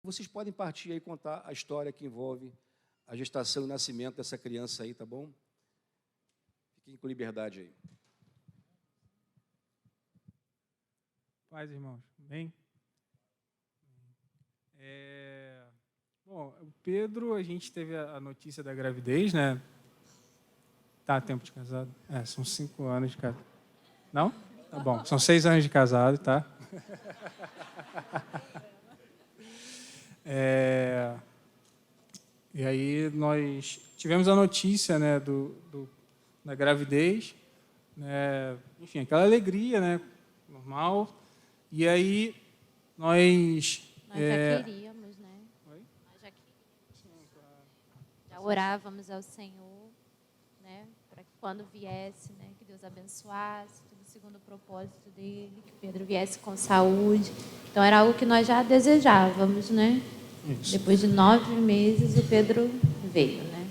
Vocês podem partir aí e contar a história que envolve a gestação e o nascimento dessa criança aí, tá bom? Fiquem com liberdade aí. Paz, irmãos. Bem? Bom, o Pedro, a gente teve a notícia da gravidez, né? Tá, tempo de casado? São 5 anos de casado. Não? Tá bom, são 6 anos de casado, tá? E aí nós tivemos a notícia, né, da gravidez, né? Enfim, aquela alegria, né? Normal. E aí nós já queríamos, né? Oi? Nós já queríamos. Já orávamos ao Senhor, né? Para que quando viesse, né, que Deus abençoasse, tudo segundo o propósito dele, que Pedro viesse com saúde. Então era algo que nós já desejávamos, né? Isso. Depois de 9 meses o Pedro veio, né?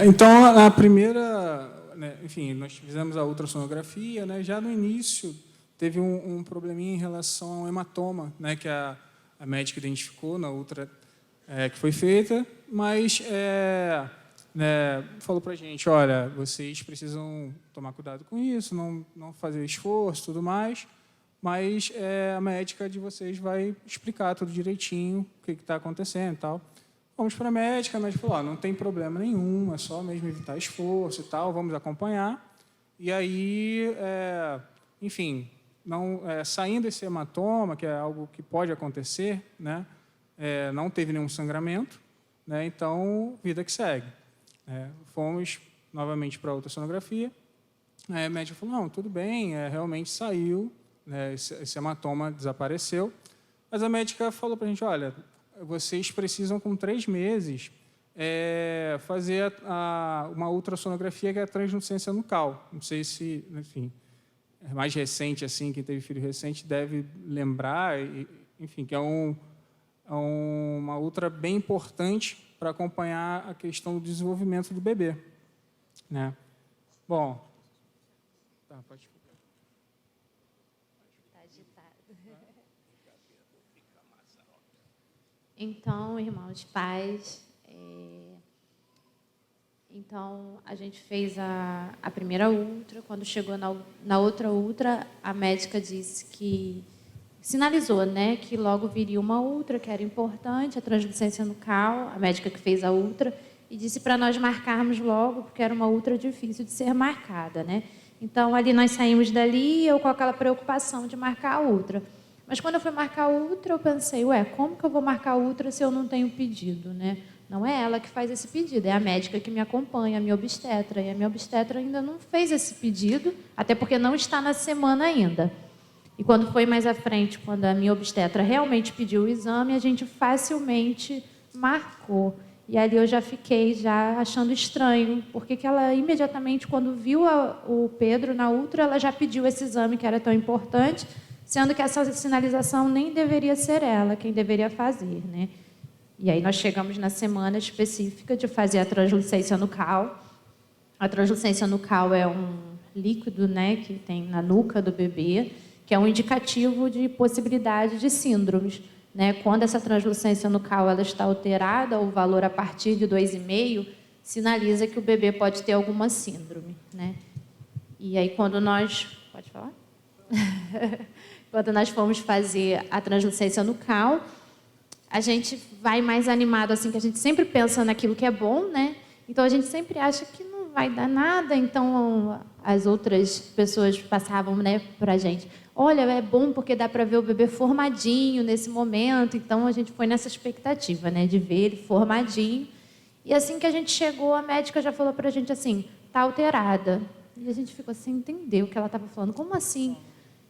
Então a primeira, né, enfim, nós fizemos a ultrassonografia, né? Já no início teve um probleminha em relação ao hematoma, né, que a médica identificou na ultra que foi feita, mas né, falou para a gente, olha, vocês precisam tomar cuidado com isso, não fazer esforço, tudo mais, mas a médica de vocês vai explicar tudo direitinho, o que está acontecendo e tal. Vamos para a médica falou, não tem problema nenhum, é só mesmo evitar esforço e tal, vamos acompanhar. E aí, enfim, saindo esse hematoma, que é algo que pode acontecer, né, não teve nenhum sangramento, né, então, vida que segue. Fomos novamente para a ultrassonografia, a médica falou, não, tudo bem, realmente saiu, né, esse hematoma desapareceu, mas a médica falou para a gente, olha, vocês precisam, com 3 meses, fazer uma ultrassonografia que é a translucência nucal. Não sei se, enfim, é mais recente, assim, quem teve filho recente deve lembrar, enfim, que é uma ultra bem importante para acompanhar a questão do desenvolvimento do bebê, né? Bom, tá, pode ficar. Está agitado. Então, irmãos, pais, então a gente fez a primeira ultra. Quando chegou na outra ultra, a médica disse que sinalizou, né, que logo viria uma ultra, que era importante, a translucência nucal, a médica que fez a ultra, e disse para nós marcarmos logo, porque era uma ultra difícil de ser marcada, né? Então, ali nós saímos dali, eu com aquela preocupação de marcar a ultra. Mas quando eu fui marcar a ultra, eu pensei, como que eu vou marcar a ultra se eu não tenho pedido, né? Não é ela que faz esse pedido, é a médica que me acompanha, a minha obstetra, e a minha obstetra ainda não fez esse pedido, até porque não está na semana ainda. E quando foi mais à frente, quando a minha obstetra realmente pediu o exame, a gente facilmente marcou. E ali eu já fiquei achando estranho, porque que ela imediatamente, quando viu o Pedro na ultra, ela já pediu esse exame que era tão importante, sendo que essa sinalização nem deveria ser ela quem deveria fazer, né? E aí nós chegamos na semana específica de fazer a translucência nucal. A translucência nucal é um líquido, né, que tem na nuca do bebê, que é um indicativo de possibilidade de síndromes, né? Quando essa translucência nucal ela está alterada, o valor a partir de 2,5 sinaliza que o bebê pode ter alguma síndrome, né? E aí quando nós... Pode falar? Quando nós fomos fazer a translucência nucal, a gente vai mais animado, assim, que a gente sempre pensa naquilo que é bom, né? Então a gente sempre acha que não vai dar nada, então as outras pessoas passavam, né, para a gente. Olha, é bom porque dá para ver o bebê formadinho nesse momento. Então, a gente foi nessa expectativa, né, de ver ele formadinho. E assim que a gente chegou, a médica já falou para a gente assim, está alterada. E a gente ficou sem entender o que ela estava falando. Como assim?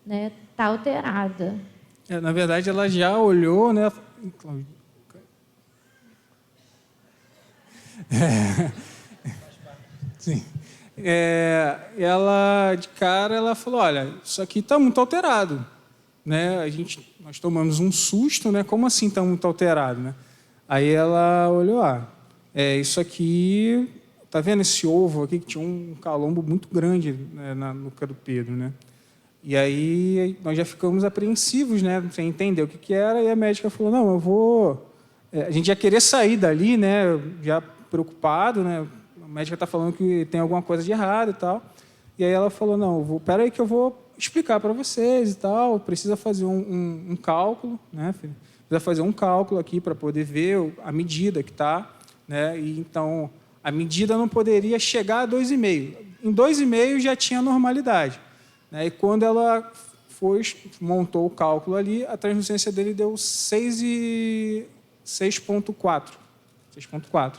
Né? Está alterada. Na verdade, ela já olhou, né? Sim. Ela, de cara, ela falou, olha, isso aqui está muito alterado, né? Nós tomamos um susto, né? Como assim está muito alterado, né? Aí ela olhou, isso aqui tá vendo esse ovo aqui que tinha um calombo muito grande, né, na nuca do Pedro, né? E aí nós já ficamos apreensivos, né, sem entender o que era, e a médica falou: não, eu vou... A gente já queria sair dali, né, já preocupado, né, a médica está falando que tem alguma coisa de errado e tal. E aí ela falou: não, espera aí que eu vou explicar para vocês e tal, precisa fazer um cálculo, né, filho? Precisa fazer um cálculo aqui para poder ver a medida que está, né, e então a medida não poderia chegar a 2,5. Em 2,5 já tinha normalidade. E quando ela montou o cálculo ali, a translucência dele deu 6,4. 6,4.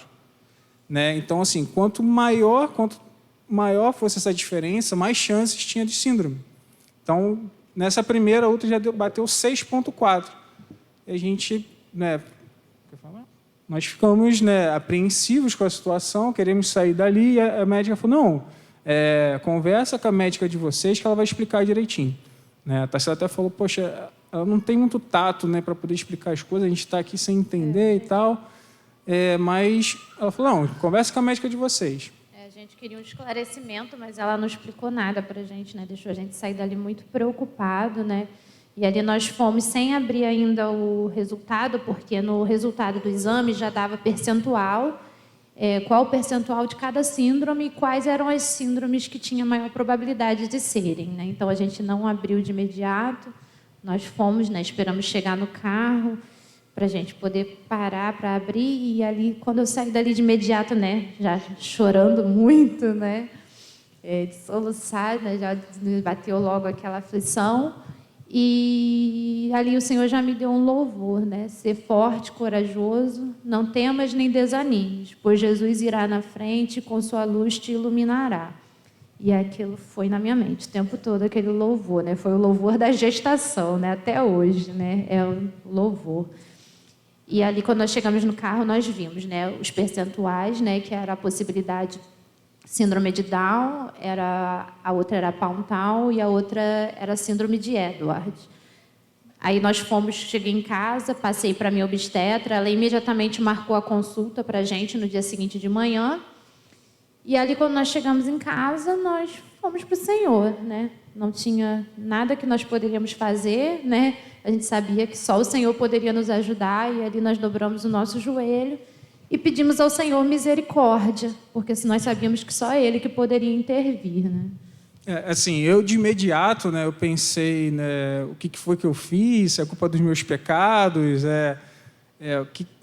Né? Então, assim, quanto maior fosse essa diferença, mais chances tinha de síndrome. Então, nessa primeira, a outra já bateu 6,4. E a gente, né, quer falar? Nós ficamos, né, apreensivos com a situação, queremos sair dali, e a médica falou: não, conversa com a médica de vocês que ela vai explicar direitinho. Né? A Tarsila até falou: poxa, ela não tem muito tato, né, para poder explicar as coisas, a gente está aqui sem entender e tal. Mas ela falou: não, conversa com a médica de vocês. A gente queria um esclarecimento, mas ela não explicou nada para a gente, né? Deixou a gente sair dali muito preocupado, né? E ali nós fomos sem abrir ainda o resultado, porque no resultado do exame já dava percentual, qual o percentual de cada síndrome e quais eram as síndromes que tinham maior probabilidade de serem, né? Então, a gente não abriu de imediato, nós fomos, né, esperamos chegar no carro para a gente poder parar para abrir, e ali, quando eu saí dali de imediato, né, já chorando muito, né, de soluçar, né, já bateu logo aquela aflição. E ali o Senhor já me deu um louvor, né? Ser forte, corajoso, não temas nem desanimes, pois Jesus irá na frente e com sua luz te iluminará. E aquilo foi na minha mente o tempo todo, aquele louvor, né? Foi o louvor da gestação, né? Até hoje, né? É o louvor. E ali, quando nós chegamos no carro, nós vimos, né, os percentuais, né, que era a possibilidade síndrome de Down, a outra era Pound e a outra era síndrome de Edward. Aí nós cheguei em casa, passei para a minha obstetra, ela imediatamente marcou a consulta para a gente no dia seguinte de manhã. E ali, quando nós chegamos em casa, nós fomos para o Senhor, né? Não tinha nada que nós poderíamos fazer, né? A gente sabia que só o Senhor poderia nos ajudar, e ali nós dobramos o nosso joelho e pedimos ao Senhor misericórdia, porque nós sabíamos que só Ele que poderia intervir, né? Assim, eu de imediato, né, eu pensei, né, o que foi que eu fiz, é culpa dos meus pecados,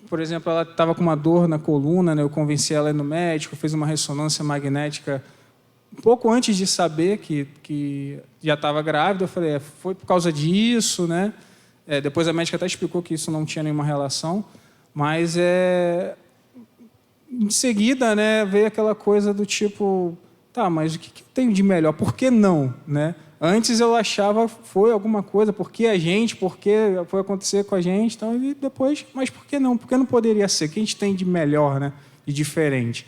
por exemplo, ela estava com uma dor na coluna, né, eu convenci ela a ir no médico, fez uma ressonância magnética um pouco antes de saber que já estava grávida. Eu falei: foi por causa disso, né? Depois a médica até explicou que isso não tinha nenhuma relação, mas em seguida, né, veio aquela coisa do tipo: tá, mas o que eu tenho de melhor? Por que não, né? Antes eu achava foi alguma coisa, por que foi acontecer com a gente, então, e depois, mas por que não? Por que não poderia ser? O que a gente tem de melhor, né, de diferente?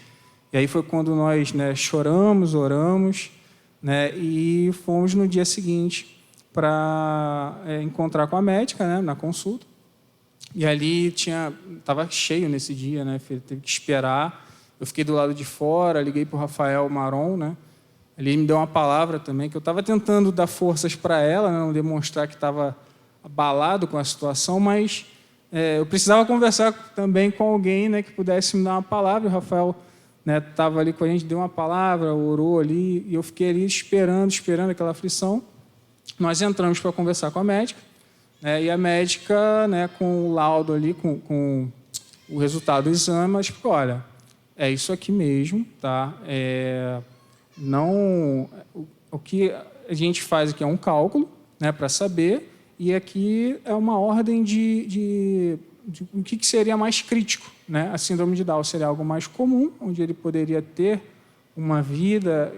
E aí foi quando nós, né, choramos, oramos, né, e fomos no dia seguinte para encontrar com a médica, né, na consulta. E ali estava cheio nesse dia, né, teve que esperar. Eu fiquei do lado de fora, liguei para o Rafael Maron, né, ele me deu uma palavra também, que eu estava tentando dar forças para ela, né, não demonstrar que estava abalado com a situação, mas eu precisava conversar também com alguém, né, que pudesse me dar uma palavra. O Rafael, né, estava ali com a gente, deu uma palavra, orou ali, e eu fiquei ali esperando aquela aflição. Nós entramos para conversar com a médica, né, e a médica, né, com o laudo ali, com o resultado do exame, ela explicou: olha, é isso aqui mesmo, tá? O que a gente faz aqui é um cálculo, né, para saber, e aqui é uma ordem de o que seria mais crítico, né? A síndrome de Down seria algo mais comum, onde ele poderia ter uma vida.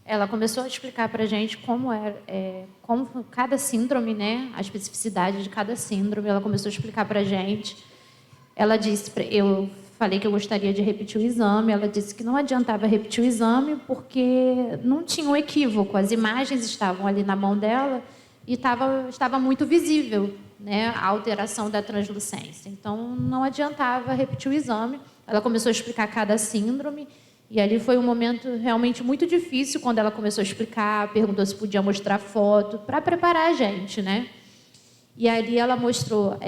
Ela começou a explicar para a gente como cada síndrome, né, a especificidade de cada síndrome. Ela começou a explicar para a gente. Ela disse, eu falei que eu gostaria de repetir o exame. Ela disse que não adiantava repetir o exame porque não tinha um equívoco. As imagens estavam ali na mão dela e estava muito visível, né, a alteração da translucência. Então, não adiantava repetir o exame. Ela começou a explicar cada síndrome, e ali foi um momento realmente muito difícil, quando ela começou a explicar, perguntou se podia mostrar foto, para preparar a gente, né? E ali ela mostrou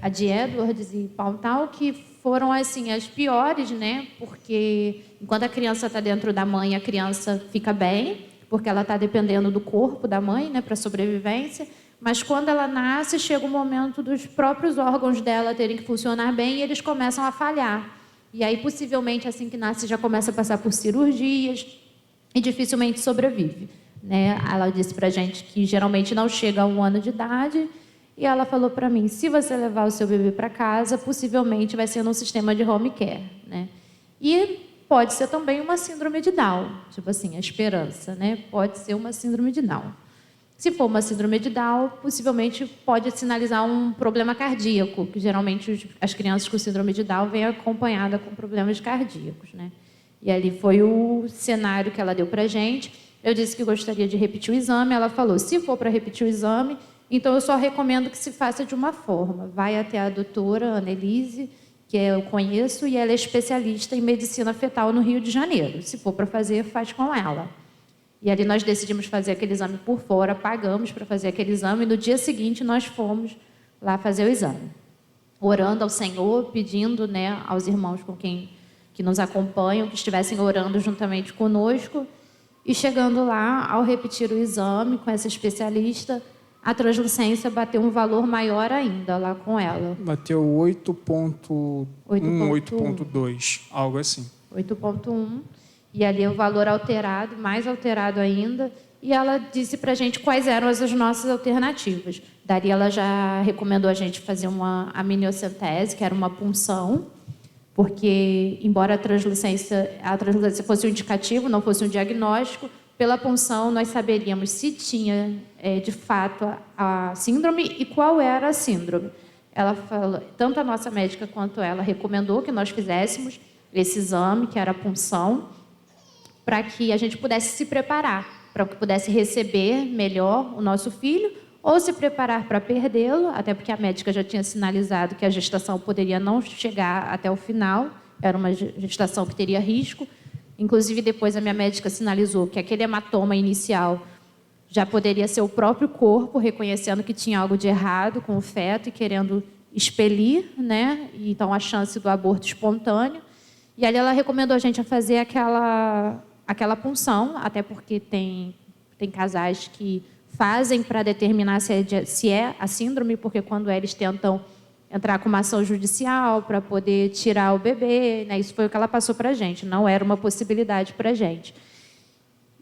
a de Edwards e Palm-Tal, que foram assim as piores, né? Porque enquanto a criança está dentro da mãe, a criança fica bem, porque ela está dependendo do corpo da mãe, né, para sobrevivência. Mas quando ela nasce, chega o momento dos próprios órgãos dela terem que funcionar bem e eles começam a falhar. E aí, possivelmente, assim que nasce, já começa a passar por cirurgias e dificilmente sobrevive, né? Ela disse para a gente que geralmente não chega a 1 ano de idade. E ela falou para mim, se você levar o seu bebê para casa, possivelmente vai ser num sistema de home care, né? E pode ser também uma síndrome de Down, tipo assim, a esperança, né? Pode ser uma síndrome de Down. Se for uma síndrome de Down, possivelmente pode sinalizar um problema cardíaco, que geralmente as crianças com síndrome de Down vêm acompanhada com problemas cardíacos, né? E ali foi o cenário que ela deu para a gente. Eu disse que gostaria de repetir o exame. Ela falou, se for para repetir o exame, então eu só recomendo que se faça de uma forma. Vai até a doutora Annelise, que eu conheço, e ela é especialista em medicina fetal no Rio de Janeiro. Se for para fazer, faz com ela. E ali nós decidimos fazer aquele exame por fora, pagamos para fazer aquele exame, e no dia seguinte nós fomos lá fazer o exame. Orando ao Senhor, pedindo, né, aos irmãos que nos acompanham, que estivessem orando juntamente conosco. E chegando lá, ao repetir o exame com essa especialista, a translucência bateu um valor maior ainda lá com ela. Bateu 8,1, 8,2, algo assim. 8,1. E ali o valor alterado, mais alterado ainda. E ela disse para a gente quais eram as nossas alternativas. Daí ela já recomendou a gente fazer uma amniocentese, que era uma punção, porque, embora a translucência fosse um indicativo, não fosse um diagnóstico, pela punção nós saberíamos se tinha, de fato, a síndrome e qual era a síndrome. Ela falou, tanto a nossa médica quanto ela recomendou que nós fizéssemos esse exame, que era a punção, para que a gente pudesse se preparar, para que pudesse receber melhor o nosso filho, ou se preparar para perdê-lo, até porque a médica já tinha sinalizado que a gestação poderia não chegar até o final, era uma gestação que teria risco. Inclusive, depois a minha médica sinalizou que aquele hematoma inicial já poderia ser o próprio corpo reconhecendo que tinha algo de errado com o feto e querendo expelir, né? Então, a chance do aborto espontâneo. E ali ela recomendou a gente a fazer aquela punção, até porque tem casais que fazem para determinar se é a síndrome, porque quando eles tentam entrar com uma ação judicial para poder tirar o bebê, né? Isso foi o que ela passou para a gente, não era uma possibilidade para a gente.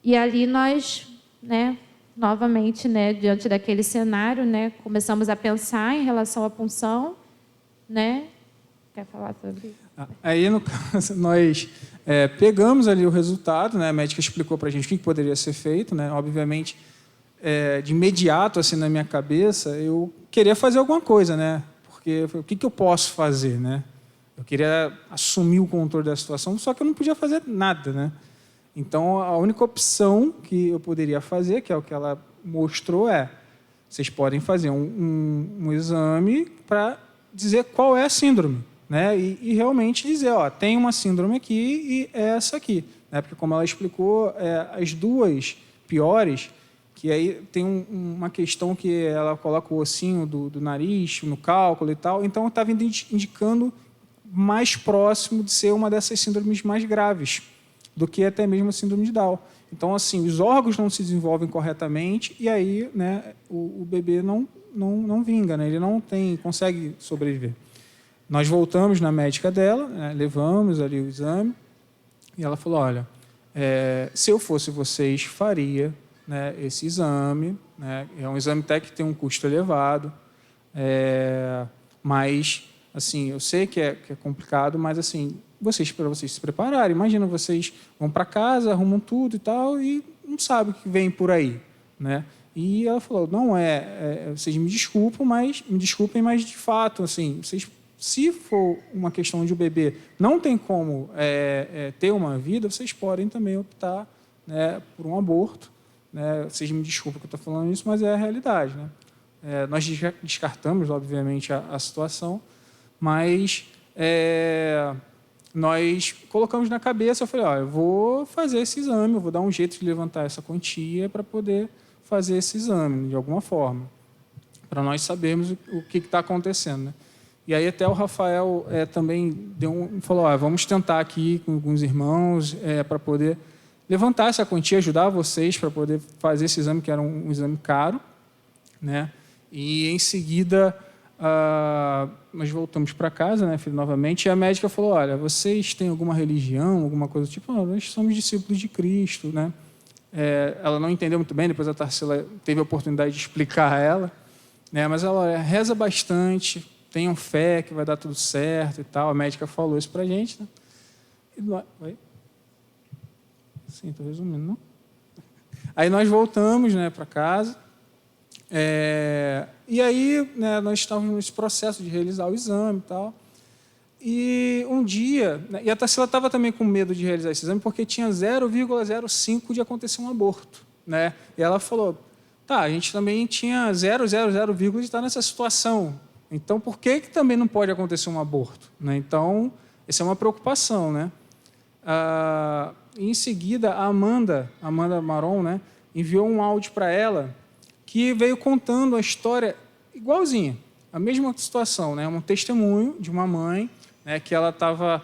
E ali nós, né, novamente, né, diante daquele cenário, né, começamos a pensar em relação à punção, né? Quer falar sobre isso? Aí, no caso, nós pegamos ali o resultado, né? A médica explicou para a gente o que poderia ser feito, né? Obviamente, de imediato, assim, na minha cabeça, eu queria fazer alguma coisa, né? Porque o que eu posso fazer, né? Eu queria assumir o controle da situação, só que eu não podia fazer nada, né? Então, a única opção que eu poderia fazer, que é o que ela mostrou, vocês podem fazer um exame para dizer qual é a síndrome, né? E realmente dizer, ó, tem uma síndrome aqui e é essa aqui, né? Porque, como ela explicou, as duas piores, que aí tem uma questão que ela coloca o ossinho do nariz no cálculo e tal, então estava indicando mais próximo de ser uma dessas síndromes mais graves do que até mesmo a síndrome de Down. Então, assim, os órgãos não se desenvolvem corretamente e aí, né, o bebê não vinga, né? Ele não consegue sobreviver. Nós voltamos na médica dela, né, levamos ali o exame e ela falou, olha, se eu fosse vocês, faria, né, esse exame, né, é um exame até que tem um custo elevado, mas, assim, eu sei que é complicado, mas, assim, para vocês se prepararem, imagina, vocês vão para casa, arrumam tudo e tal, e não sabem o que vem por aí, né? E ela falou, não vocês me desculpem, mas de fato, assim, se for uma questão de o bebê não tem como ter uma vida, vocês podem também optar, né, por um aborto, né? Vocês me desculpem que eu estou falando isso, mas é a realidade, né? Nós descartamos, obviamente, a situação, mas nós colocamos na cabeça, eu falei, eu vou fazer esse exame, eu vou dar um jeito de levantar essa quantia para poder fazer esse exame, de alguma forma, para nós sabermos o que está acontecendo, né? E aí até o Rafael também falou, vamos tentar aqui com alguns irmãos para poder levantar essa quantia, ajudar vocês para poder fazer esse exame, que era um exame caro, né? E em seguida nós voltamos para casa, né, filho, novamente, e a médica falou, olha, vocês têm alguma religião, alguma coisa do tipo? Nós somos discípulos de Cristo, né? Ela não entendeu muito bem, depois a Tarsila teve a oportunidade de explicar a ela, né? Mas ela reza bastante, tenham fé que vai dar tudo certo e tal. A médica falou isso para a gente, né? Oi? Sim, estou resumindo, não? Aí nós voltamos, né, para casa. E aí, né, nós estávamos nesse processo de realizar o exame e tal. E um dia, né, e a Tarsila estava também com medo de realizar esse exame porque tinha 0,05 de acontecer um aborto, né? E ela falou, a gente também tinha 0,00, de estar nessa situação. Então, por que também não pode acontecer um aborto, né? Então, essa é uma preocupação, né? Em seguida, a Amanda Maron, né, enviou um áudio para ela que veio contando a história igualzinha, a mesma situação, né? Um testemunho de uma mãe, né, que ela estava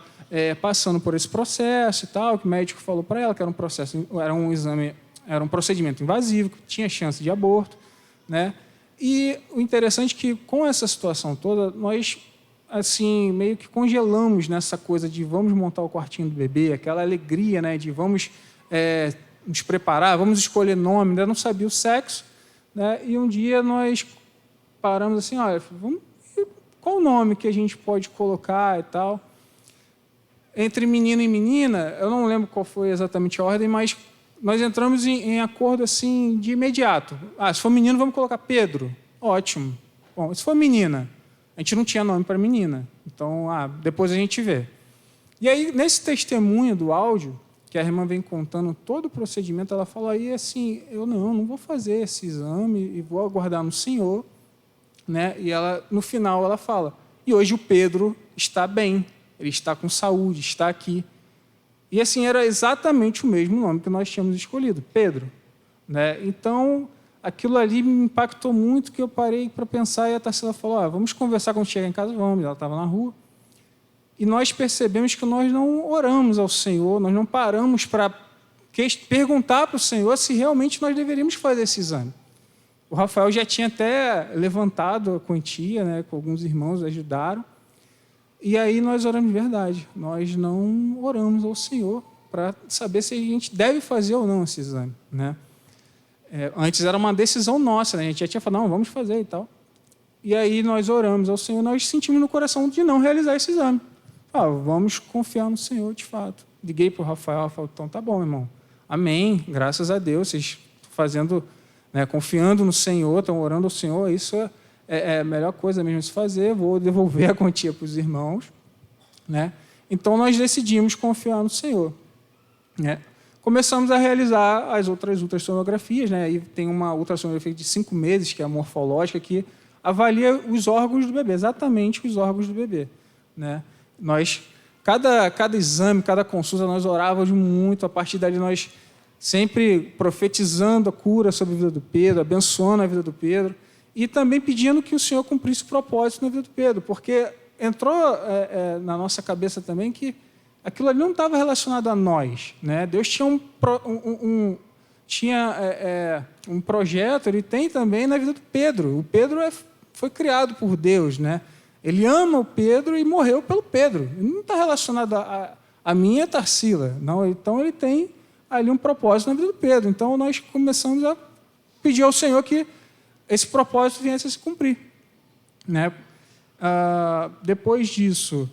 passando por esse processo e tal, que o médico falou para ela que era um procedimento invasivo, que tinha chance de aborto, né? E o interessante é que, com essa situação toda, nós assim meio que congelamos nessa coisa de vamos montar o quartinho do bebê, aquela alegria, né, de vamos nos preparar, vamos escolher nome, ainda não sabia o sexo, né? E um dia nós paramos assim, olha, qual o nome que a gente pode colocar e tal? Entre menino e menina, eu não lembro qual foi exatamente a ordem, mas nós entramos em acordo assim de imediato. Se for menino, vamos colocar Pedro. Ótimo. Bom, se for menina, a gente não tinha nome para menina. Então, depois a gente vê. E aí, nesse testemunho do áudio, que a irmã vem contando todo o procedimento, ela fala aí assim, eu não vou fazer esse exame e vou aguardar no Senhor, né? E ela, no final, ela fala, e hoje o Pedro está bem, ele está com saúde, está aqui. E assim, era exatamente o mesmo nome que nós tínhamos escolhido, Pedro, né? Então, aquilo ali me impactou muito, que eu parei para pensar, e a Tarsila falou, vamos conversar quando chegar em casa, vamos. Ela estava na rua. E nós percebemos que nós não oramos ao Senhor, nós não paramos para perguntar para o Senhor se realmente nós deveríamos fazer esse exame. O Rafael já tinha até levantado a quantia, né, com alguns irmãos ajudaram. E aí nós oramos de verdade. Nós não oramos ao Senhor para saber se a gente deve fazer ou não esse exame, né? Antes era uma decisão nossa, né? A gente já tinha falado, não, vamos fazer e tal. E aí nós oramos ao Senhor, nós sentimos no coração de não realizar esse exame. Vamos confiar no Senhor de fato. Liguei para o Rafael, então tá bom, irmão. Amém, graças a Deus, vocês estão fazendo, né, confiando no Senhor, estão orando ao Senhor, isso é a melhor coisa mesmo de se fazer, vou devolver a quantia para os irmãos, né? Então, nós decidimos confiar no Senhor, né? Começamos a realizar as outras ultrassonografias, né? Aí tem uma ultrassonografia de 5 meses, que é a morfológica, que avalia os órgãos do bebê, exatamente os órgãos do bebê, né? Nós, cada exame, cada consulta, nós orávamos muito, a partir dali nós sempre profetizando a cura sobre a vida do Pedro, abençoando a vida do Pedro, e também pedindo que o Senhor cumprisse o propósito na vida do Pedro, porque entrou na nossa cabeça também que aquilo ali não estava relacionado a nós, né? Deus tinha um projeto, ele tem também na vida do Pedro. O Pedro foi criado por Deus, né? Ele ama o Pedro e morreu pelo Pedro. Ele não está relacionado a mim e a Tarsila, não. Então ele tem ali um propósito na vida do Pedro. Então nós começamos a pedir ao Senhor que esse propósito viesse a se cumprir, né? Depois disso,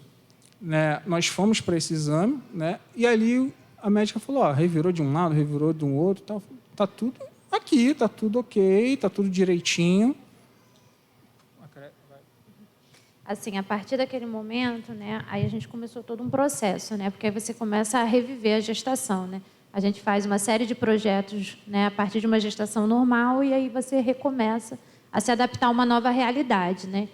né, nós fomos para esse exame, né, e ali a médica falou, revirou de um lado, revirou de um outro, tal, tá tudo aqui, tá tudo ok, tá tudo direitinho. Assim, a partir daquele momento, né, aí a gente começou todo um processo, né, porque aí você começa a reviver a gestação, né? A gente faz uma série de projetos, né, a partir de uma gestação normal, e aí você recomeça a se adaptar a uma nova realidade, né?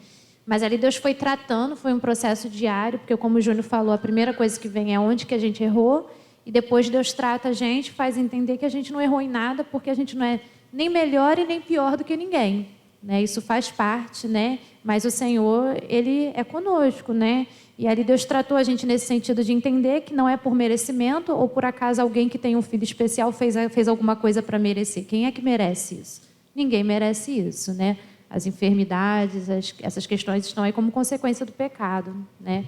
Mas ali Deus foi tratando, foi um processo diário, porque como o Júnior falou, a primeira coisa que vem é onde que a gente errou, e depois Deus trata a gente, faz entender que a gente não errou em nada, porque a gente não é nem melhor e nem pior do que ninguém, né? Isso faz parte, né? Mas o Senhor, Ele é conosco, né? E ali Deus tratou a gente nesse sentido de entender que não é por merecimento ou por acaso alguém que tem um filho especial fez alguma coisa para merecer. Quem é que merece isso? Ninguém merece isso, né? As enfermidades, essas questões estão aí como consequência do pecado, né?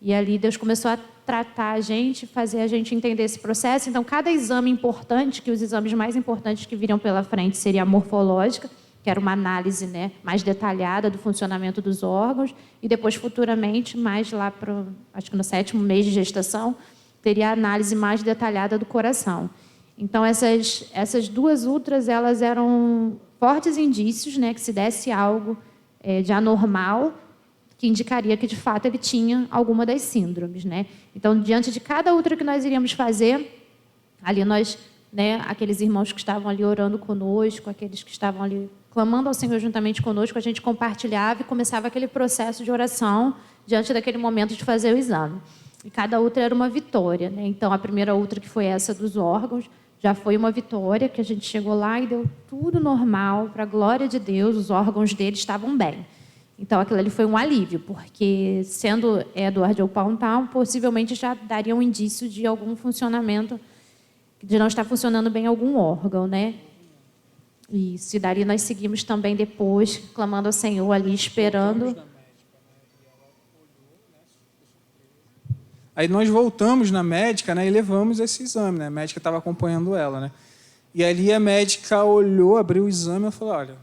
E ali Deus começou a tratar a gente, fazer a gente entender esse processo. Então, cada exame importante, que os exames mais importantes que viriam pela frente seria a morfológica, que era uma análise, né, mais detalhada do funcionamento dos órgãos, e depois, futuramente, mais lá para, acho que no 7º mês de gestação, teria a análise mais detalhada do coração. Então, essas 2 ultras, elas eram fortes indícios, né, que se desse algo de anormal, que indicaria que, de fato, ele tinha alguma das síndromes, né? Então, diante de cada ultra que nós iríamos fazer, ali nós, né, aqueles irmãos que estavam ali orando conosco, aqueles que estavam ali clamando ao Senhor juntamente conosco, a gente compartilhava e começava aquele processo de oração diante daquele momento de fazer o exame. E cada ultra era uma vitória, né? Então, a primeira ultra, que foi essa dos órgãos, já foi uma vitória, que a gente chegou lá e deu tudo normal, para a glória de Deus, os órgãos dele estavam bem. Então, aquilo ali foi um alívio, porque, sendo Edward ou Powntown, possivelmente já daria um indício de algum funcionamento, de não estar funcionando bem algum órgão, né? E se daria, nós seguimos também depois, clamando ao Senhor ali, esperando. Aí nós voltamos na médica, né, e levamos esse exame, né? A médica estava acompanhando ela, né? E ali a médica olhou, abriu o exame e falou: olha,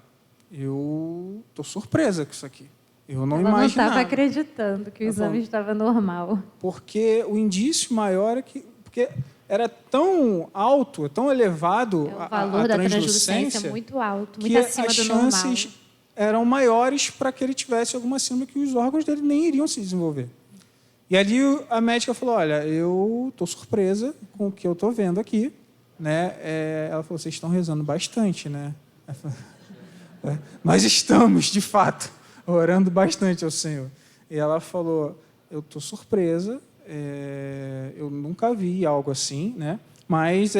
eu estou surpresa com isso aqui. Eu não imaginava. Ela não estava acreditando que o exame estava normal. Porque o indício maior é que... Porque era tão alto, tão elevado o valor a da translucência é muito alto, muito acima do normal. Que as chances eram maiores para que ele tivesse alguma síndrome, que os órgãos dele nem iriam se desenvolver. E ali a médica falou: olha, eu estou surpresa com o que eu estou vendo aqui, né? Ela falou: vocês estão rezando bastante, né? Nós estamos, de fato, orando bastante ao Senhor. E ela falou: eu estou surpresa, eu nunca vi algo assim, né? Mas,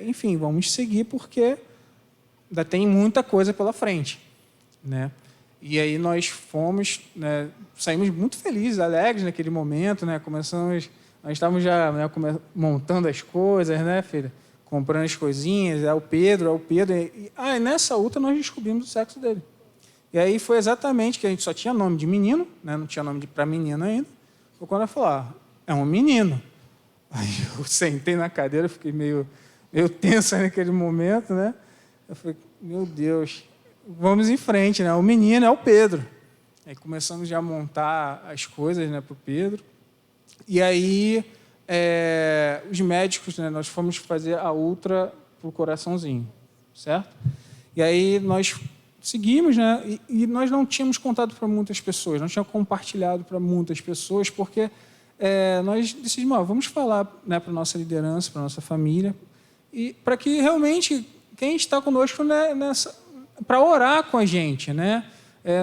enfim, vamos seguir, porque ainda tem muita coisa pela frente, né? E aí nós fomos, né, saímos muito felizes, alegres naquele momento, né? Nós estávamos já, né, montando as coisas, né, filha? Comprando as coisinhas, o Pedro. E nessa ultra nós descobrimos o sexo dele. E aí foi exatamente que a gente só tinha nome de menino, né? Não tinha nome para menina ainda. Foi quando ela falou: é um menino. Aí eu sentei na cadeira, fiquei meio tenso naquele momento, né? Eu falei: meu Deus, vamos em frente, né? O menino é o Pedro. Aí começamos já a montar as coisas, né, para o Pedro. E aí os médicos, né, nós fomos fazer a ultra para o coraçãozinho, certo? E aí nós seguimos, né? E nós não tínhamos contado para muitas pessoas, não tínhamos compartilhado para muitas pessoas, porque nós decidimos: vamos falar, né, para a nossa liderança, para a nossa família, e para que realmente quem está conosco, né, para orar com a gente, né?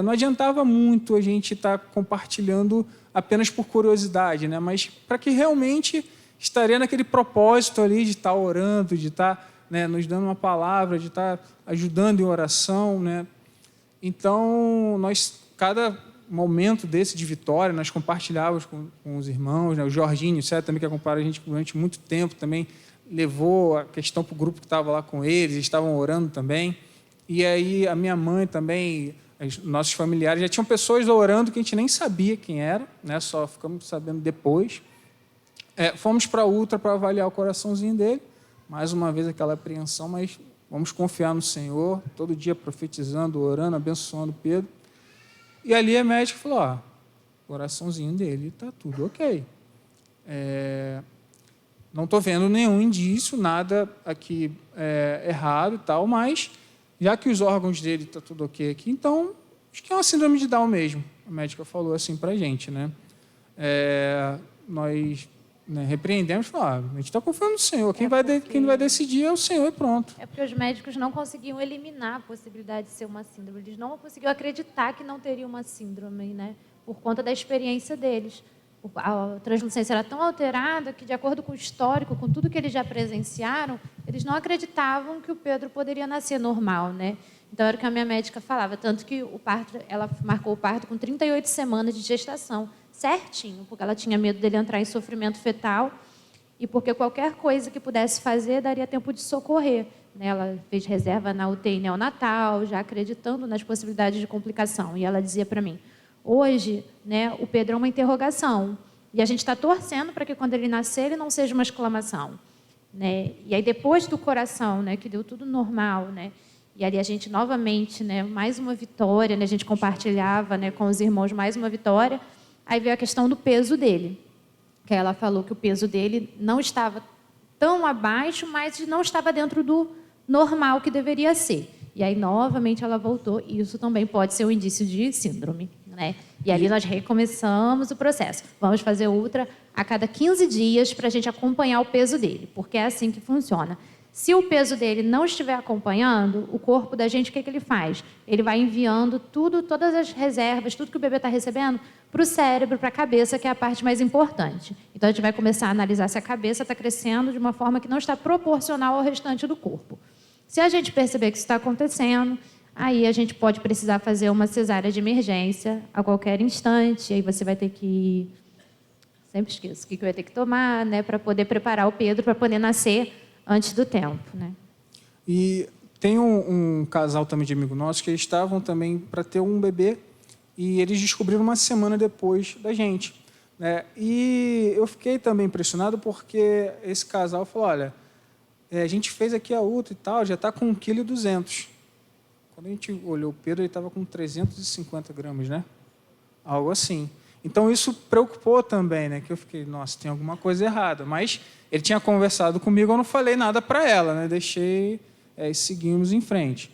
Não adiantava muito a gente estar compartilhando apenas por curiosidade, né? Mas para que realmente estaria naquele propósito ali de estar orando, de estar, né, nos dando uma palavra, de estar ajudando em oração, né? Então, cada momento desse de vitória, nós compartilhávamos com os irmãos, né? O Jorginho, certo, também, que acompanha a gente durante muito tempo, também levou a questão para o grupo que estava lá com eles, estavam orando também. E aí a minha mãe também, nossos familiares, já tinham pessoas orando que a gente nem sabia quem era, né? Só ficamos sabendo depois. Fomos para a ultra para avaliar o coraçãozinho dele. Mais uma vez aquela apreensão, mas vamos confiar no Senhor, todo dia profetizando, orando, abençoando Pedro. E ali a médica falou: o coraçãozinho dele está tudo ok. Não estou vendo nenhum indício, nada aqui errado e tal, mas já que os órgãos dele estão tudo ok aqui, então acho que é uma síndrome de Down mesmo. A médica falou assim para a gente, né? Nós né, repreendemos e falamos, a gente está confiando no Senhor, quem vai decidir é o Senhor e pronto. É porque os médicos não conseguiam eliminar a possibilidade de ser uma síndrome. Eles não conseguiam acreditar que não teria uma síndrome, né? Por conta da experiência deles. A translucência era tão alterada que, de acordo com o histórico, com tudo que eles já presenciaram, eles não acreditavam que o Pedro poderia nascer normal, né? Então, era o que a minha médica falava. Tanto que o parto, ela marcou o parto com 38 semanas de gestação, certinho, porque ela tinha medo dele entrar em sofrimento fetal e porque qualquer coisa que pudesse fazer daria tempo de socorrer. Ela fez reserva na UTI neonatal, já acreditando nas possibilidades de complicação. E ela dizia para mim, hoje, né, o Pedro é uma interrogação. E a gente está torcendo para que, quando ele nascer, ele não seja uma exclamação. Né? E aí, depois do coração, né, que deu tudo normal, né, e ali a gente, novamente, né, mais uma vitória, né, a gente compartilhava, né, com os irmãos mais uma vitória. Aí veio a questão do peso dele. Que ela falou que o peso dele não estava tão abaixo, mas não estava dentro do normal que deveria ser. E aí, novamente, ela voltou, e isso também pode ser um indício de síndrome. Né? E ali nós recomeçamos o processo. Vamos fazer ultra a cada 15 dias para a gente acompanhar o peso dele, porque é assim que funciona. Se o peso dele não estiver acompanhando, o corpo da gente, o que ele faz? Ele vai enviando tudo, todas as reservas, tudo que o bebê está recebendo, para o cérebro, para a cabeça, que é a parte mais importante. Então, a gente vai começar a analisar se a cabeça está crescendo de uma forma que não está proporcional ao restante do corpo. Se a gente perceber que isso está acontecendo, aí a gente pode precisar fazer uma cesárea de emergência a qualquer instante. Aí você vai ter que... Sempre esqueço o que vai ter que tomar, né, para poder preparar o Pedro para poder nascer antes do tempo. Né? E tem um casal também de amigo nosso que eles estavam também para ter um bebê e eles descobriram uma semana depois da gente. Né? E eu fiquei também impressionado porque esse casal falou, olha, a gente fez aqui a ultra e tal, já está com 1,2 kg. Quando a gente olhou o Pedro, ele estava com 350 gramas, né? Algo assim. Então, isso preocupou também, né? Que eu fiquei, nossa, tem alguma coisa errada. Mas ele tinha conversado comigo, eu não falei nada para ela, né? Deixei e seguimos em frente.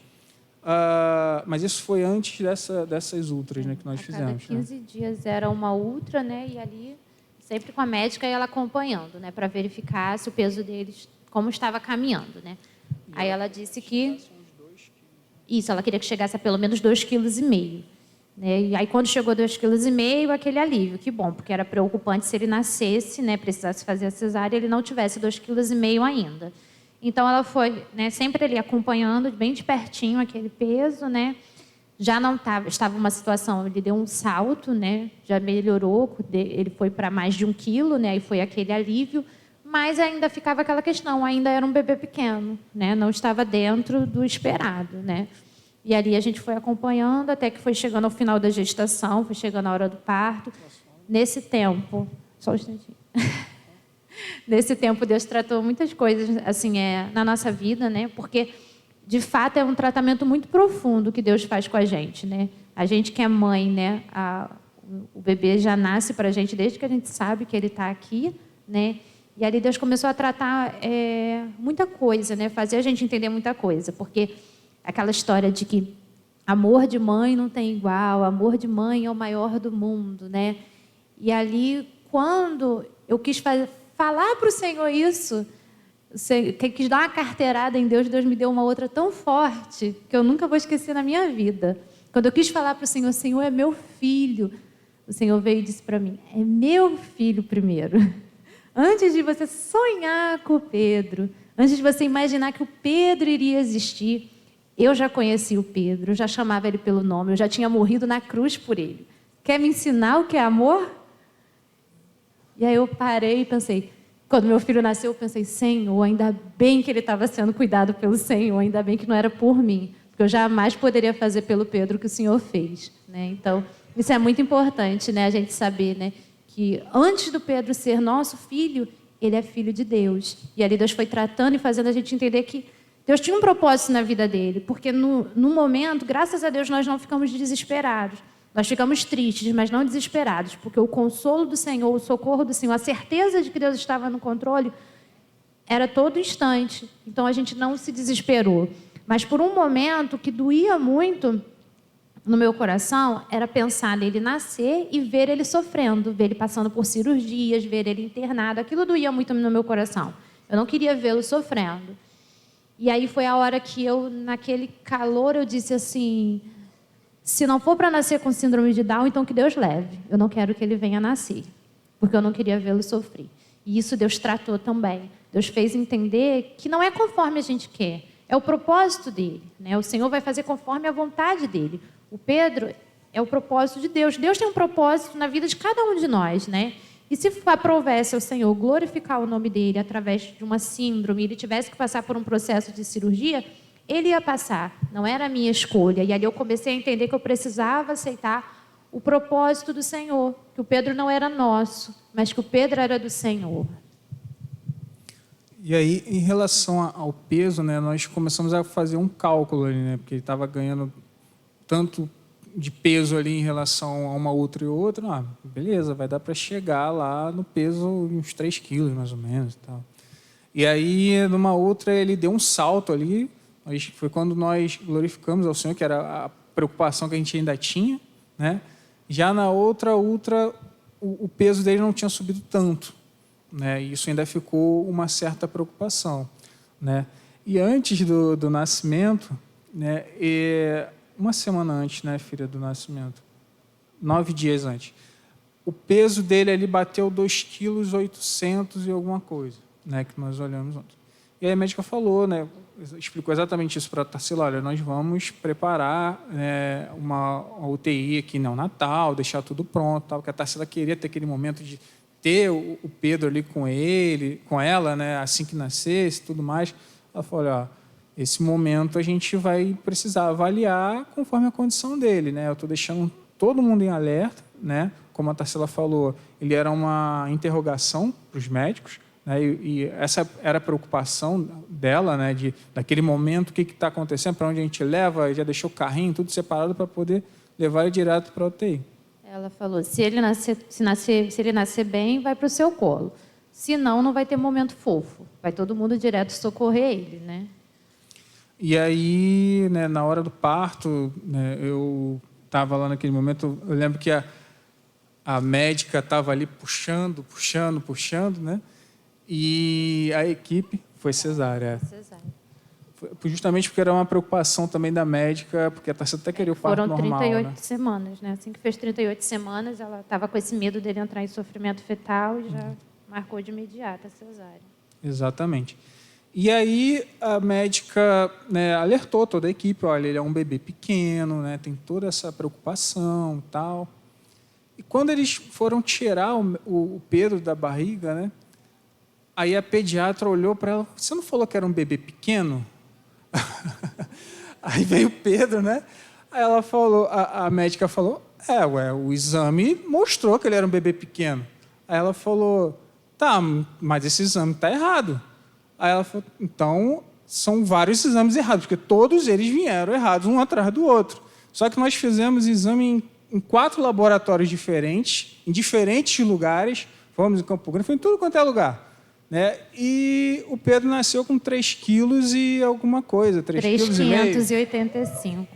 Mas isso foi antes dessas ultras, né, que nós fizemos. A cada 15 dias era uma ultra, né? E ali, sempre com a médica e ela acompanhando, né? Para verificar se o peso deles, como estava caminhando, né? Aí ela disse que... Isso, ela queria que chegasse a pelo menos 2,5 kg. Né? E aí, quando chegou a 2,5 kg, aquele alívio, que bom, porque era preocupante se ele nascesse, né, precisasse fazer a cesárea, e ele não tivesse 2,5 kg ainda. Então, ela foi, né, sempre ali acompanhando, bem de pertinho, aquele peso, né? Já não estava uma situação, ele deu um salto, né? Já melhorou, ele foi para mais de 1 quilo, né? E foi aquele alívio, mas ainda ficava aquela questão, ainda era um bebê pequeno, né? Não estava dentro do esperado, né? E ali a gente foi acompanhando até que foi chegando ao final da gestação, foi chegando a hora do parto. Nesse tempo, só um instantinho. Nesse tempo, Deus tratou muitas coisas assim, na nossa vida, né? Porque, de fato, é um tratamento muito profundo que Deus faz com a gente, né? A gente que é mãe, né? O bebê já nasce para a gente desde que a gente sabe que ele está aqui, né? E ali Deus começou a tratar muita coisa, né? Fazer a gente entender muita coisa, porque aquela história de que amor de mãe não tem igual, amor de mãe é o maior do mundo, né? E ali, quando eu quis falar para o Senhor isso, quis dar uma carteirada em Deus, Deus me deu uma outra tão forte que eu nunca vou esquecer na minha vida. Quando eu quis falar para o Senhor, Senhor, é meu filho, o Senhor veio e disse para mim, é meu filho primeiro. Antes de você sonhar com o Pedro, antes de você imaginar que o Pedro iria existir, eu já conhecia o Pedro, eu já chamava ele pelo nome, eu já tinha morrido na cruz por ele. Quer me ensinar o que é amor? E aí eu parei e pensei, quando meu filho nasceu, eu pensei, Senhor, ainda bem que ele estava sendo cuidado pelo Senhor, ainda bem que não era por mim, porque eu jamais poderia fazer pelo Pedro o que o Senhor fez. Né? Então, isso é muito importante, né, a gente saber, né, que antes do Pedro ser nosso filho, ele é filho de Deus. E ali Deus foi tratando e fazendo a gente entender que Deus tinha um propósito na vida dele, porque no momento, graças a Deus, nós não ficamos desesperados. Nós ficamos tristes, mas não desesperados, porque o consolo do Senhor, o socorro do Senhor, a certeza de que Deus estava no controle, era todo instante. Então, a gente não se desesperou. Mas, por um momento que doía muito, no meu coração era pensar nele nascer e ver ele sofrendo, ver ele passando por cirurgias, ver ele internado. Aquilo doía muito no meu coração. Eu não queria vê-lo sofrendo. E aí foi a hora que eu, naquele calor, eu disse assim, se não for para nascer com síndrome de Down, então que Deus leve. Eu não quero que ele venha nascer, porque eu não queria vê-lo sofrer. E isso Deus tratou também. Deus fez entender que não é conforme a gente quer, é o propósito dele, né? O Senhor vai fazer conforme a vontade dele. O Pedro é o propósito de Deus. Deus tem um propósito na vida de cada um de nós, né? E se aprovesse ao Senhor glorificar o nome dele através de uma síndrome, ele tivesse que passar por um processo de cirurgia, ele ia passar. Não era a minha escolha. E ali eu comecei a entender que eu precisava aceitar o propósito do Senhor, que o Pedro não era nosso, mas que o Pedro era do Senhor. E aí, em relação ao peso, né, nós começamos a fazer um cálculo ali, né, porque ele estava ganhando tanto de peso ali em relação a uma outra e outra. Ah, beleza, vai dar para chegar lá no peso uns 3 quilos, mais ou menos. E aí, numa outra, ele deu um salto ali. Foi quando nós glorificamos ao Senhor, que era a preocupação que a gente ainda tinha, né? Já na outra ultra, o peso dele não tinha subido tanto, né? E isso ainda ficou uma certa preocupação, né? E antes do nascimento, né? Uma semana antes, né, filha, do nascimento, 9 dias antes, o peso dele ali bateu 2,8 kg e alguma coisa, né? Que nós olhamos ontem. E aí a médica falou, né? Explicou exatamente isso para a Tarsila. Olha, nós vamos preparar, né, uma UTI aqui neonatal, deixar tudo pronto, tal, porque a Tarsila queria ter aquele momento de ter o Pedro ali com ele, com ela, né, assim que nascesse, tudo mais. Ela falou, olha, esse momento a gente vai precisar avaliar conforme a condição dele, né? Eu estou deixando todo mundo em alerta, né? Como a Tarsila falou, ele era uma interrogação para os médicos, né? E essa era a preocupação dela, né? Daquele momento, o que está acontecendo, para onde a gente leva, já deixou o carrinho, tudo separado para poder levar ele direto para a UTI. Ela falou, se ele nascer bem, vai para o seu colo. Se não, não vai ter momento fofo. Vai todo mundo direto socorrer ele, né? E aí, né, na hora do parto, né, eu estava lá naquele momento, eu lembro que a médica estava ali puxando, né? E a equipe foi cesárea. Justamente porque era uma preocupação também da médica, porque a Tarsila até queria o parto normal. Foram 38 né? semanas, né? Assim que fez 38 semanas, ela estava com esse medo dele entrar em sofrimento fetal e já marcou de imediato a cesárea. Exatamente. E aí a médica, né, alertou toda a equipe, olha, ele é um bebê pequeno, né, tem toda essa preocupação e tal. E quando eles foram tirar o Pedro da barriga, né, aí a pediatra olhou para ela, você não falou que era um bebê pequeno? Aí veio o Pedro, né? Aí ela falou, a médica falou, o exame mostrou que ele era um bebê pequeno. Aí ela falou, tá, mas esse exame está errado. Aí ela falou, então, são vários exames errados, porque todos eles vieram errados, um atrás do outro. Só que nós fizemos exame em 4 laboratórios diferentes, em diferentes lugares, fomos em Campo Grande, foi em tudo quanto é lugar. Né? E o Pedro nasceu com 3 quilos e alguma coisa, 3,585.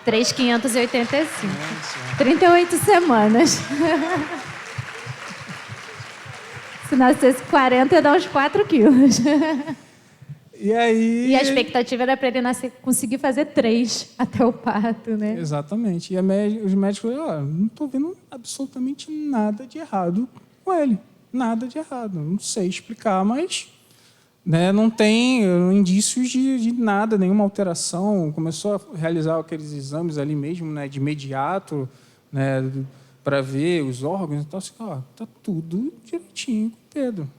3,585. 38 semanas. Se nascesse 40, ia dar uns 4 quilos. E aí... E a expectativa era para ele nascer, conseguir fazer 3 até o parto, né? Exatamente. E os médicos falaram, não estou vendo absolutamente nada de errado com ele. Nada de errado. Não sei explicar, mas, né, não tem indícios de nada, nenhuma alteração. Começou a realizar aqueles exames ali mesmo, né, de imediato, né, para ver os órgãos. Então, assim, tá tudo direitinho com o Pedro.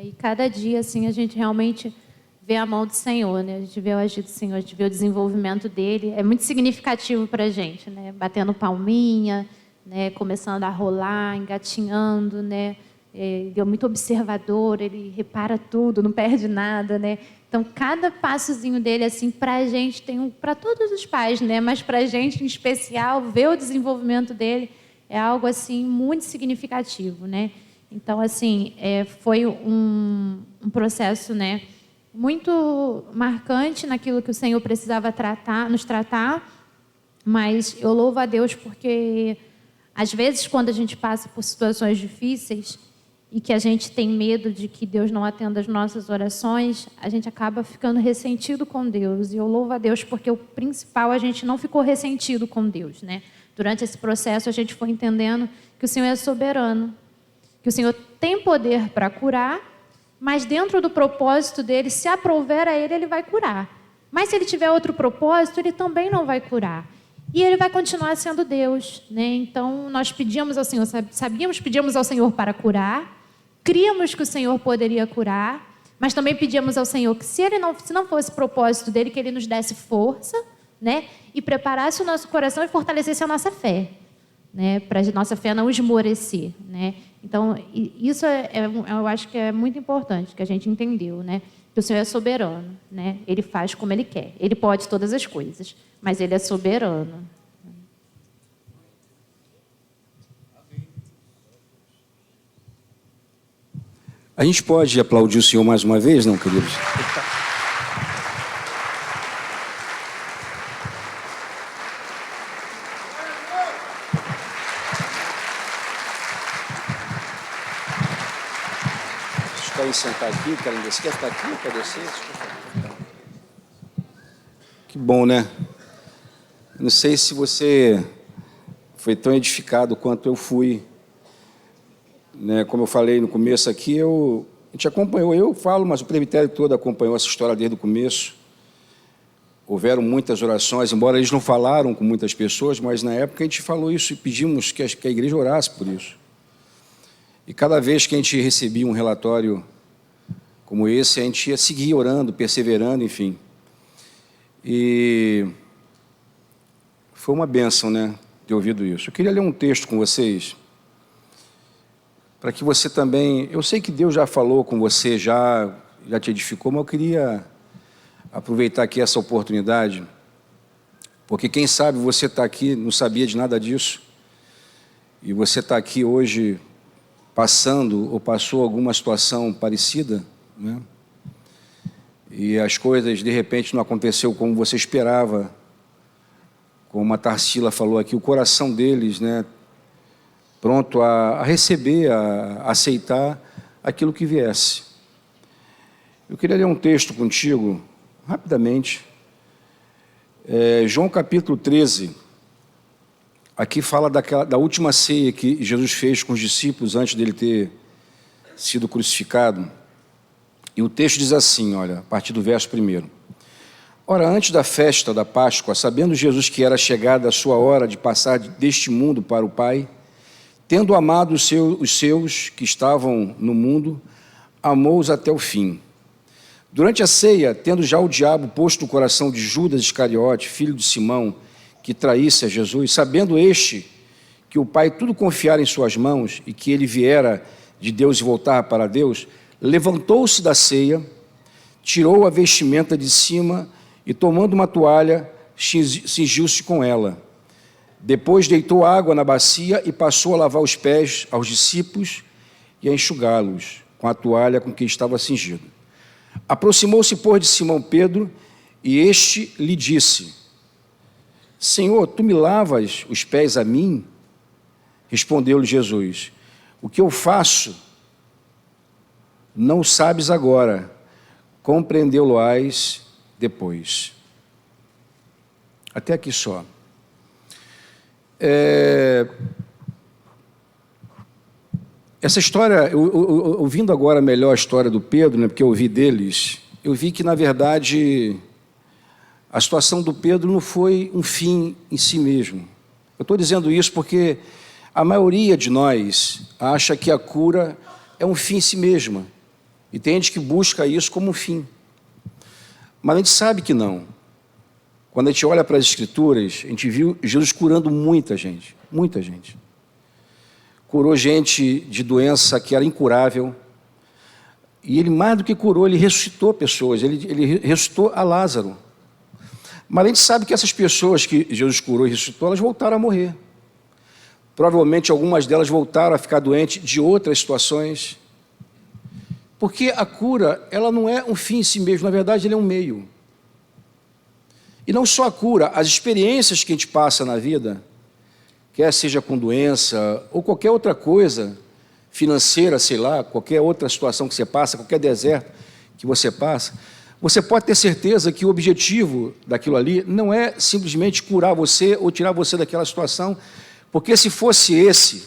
E cada dia, assim, a gente realmente vê a mão do Senhor, né? A gente vê o agir do Senhor, a gente vê o desenvolvimento dele. É muito significativo para a gente, né? Batendo palminha, né? Começando a rolar, engatinhando, né? Ele é muito observador, ele repara tudo, não perde nada, né? Então, cada passozinho dele, assim, para a gente, para todos os pais, né? Mas para a gente, em especial, ver o desenvolvimento dele é algo, assim, muito significativo, né? Então, assim, foi um processo, né, muito marcante naquilo que o Senhor precisava nos tratar, Mas eu louvo a Deus porque, às vezes, quando a gente passa por situações difíceis e que a gente tem medo de que Deus não atenda as nossas orações, a gente acaba ficando ressentido com Deus. E eu louvo a Deus porque o principal, a gente não ficou ressentido com Deus, né? Durante esse processo, a gente foi entendendo que o Senhor é soberano, que o Senhor tem poder para curar, mas dentro do propósito dele, se aprouver a ele, ele vai curar. Mas se ele tiver outro propósito, ele também não vai curar. E ele vai continuar sendo Deus, né? Então, nós pedíamos ao Senhor, pedíamos ao Senhor para curar, críamos que o Senhor poderia curar, mas também pedíamos ao Senhor que se não fosse propósito dele, que ele nos desse força, né? E preparasse o nosso coração e fortalecesse a nossa fé, né? Para a nossa fé não esmorecer, né? Então, isso eu acho que é muito importante, que a gente entendeu, né? Que o Senhor é soberano, né? Ele faz como Ele quer. Ele pode todas as coisas, mas Ele é soberano. A gente pode aplaudir o Senhor mais uma vez, não, queridos? Vocês querem sentar aqui? Querem descer? Quer ficar aqui? Quer descer? Que bom, né? Não sei se você foi tão edificado quanto eu fui. Né, como eu falei no começo aqui, a gente acompanhou, eu falo, mas o presbitério todo acompanhou essa história desde o começo. Houveram muitas orações, embora eles não falaram com muitas pessoas, mas na época a gente falou isso e pedimos que a igreja orasse por isso. E cada vez que a gente recebia um relatório como esse, a gente ia seguir orando, perseverando, enfim. E foi uma bênção, né, ter ouvido isso. Eu queria ler um texto com vocês, para que você também... Eu sei que Deus já falou com você, já te edificou, mas eu queria aproveitar aqui essa oportunidade, porque quem sabe você está aqui, não sabia de nada disso, e você está aqui hoje passando ou passou alguma situação parecida, né? E as coisas, de repente, não aconteceu como você esperava, como a Tarsila falou aqui, o coração deles, né, pronto a receber, a aceitar aquilo que viesse. Eu queria ler um texto contigo, rapidamente. João capítulo 13. Aqui fala da última ceia que Jesus fez com os discípulos antes dele ter sido crucificado. E o texto diz assim, olha, a partir do verso 1. Ora, antes da festa da Páscoa, sabendo Jesus que era chegada a sua hora de passar deste mundo para o Pai, tendo amado os seus que estavam no mundo, amou-os até o fim. Durante a ceia, tendo já o diabo posto no coração de Judas Iscariote, filho de Simão, que traísse a Jesus, sabendo este que o Pai tudo confiara em suas mãos e que ele viera de Deus e voltava para Deus, levantou-se da ceia, tirou a vestimenta de cima e, tomando uma toalha, cingiu-se com ela. Depois deitou água na bacia e passou a lavar os pés aos discípulos e a enxugá-los com a toalha com que estava cingido. Aproximou-se, pois, de Simão Pedro, e este lhe disse: Senhor, tu me lavas os pés a mim? Respondeu-lhe Jesus: o que eu faço não o sabes agora, compreendê-lo-ás depois. Até aqui só. Essa história, ouvindo agora melhor a história do Pedro, né, porque eu ouvi deles, eu vi que, na verdade, a situação do Pedro não foi um fim em si mesmo. Eu estou dizendo isso porque a maioria de nós acha que a cura é um fim em si mesma. E tem gente que busca isso como um fim. Mas a gente sabe que não. Quando a gente olha para as Escrituras, a gente viu Jesus curando muita gente. Muita gente. Curou gente de doença que era incurável. E ele, mais do que curou, ele ressuscitou pessoas. Ele ressuscitou a Lázaro. Mas a gente sabe que essas pessoas que Jesus curou e ressuscitou, elas voltaram a morrer. Provavelmente algumas delas voltaram a ficar doentes de outras situações. Porque a cura, ela não é um fim em si mesmo, na verdade, ele é um meio. E não só a cura, as experiências que a gente passa na vida, quer seja com doença ou qualquer outra coisa, financeira, sei lá, qualquer outra situação que você passa, qualquer deserto que você passa, você pode ter certeza que o objetivo daquilo ali não é simplesmente curar você ou tirar você daquela situação, porque se fosse esse,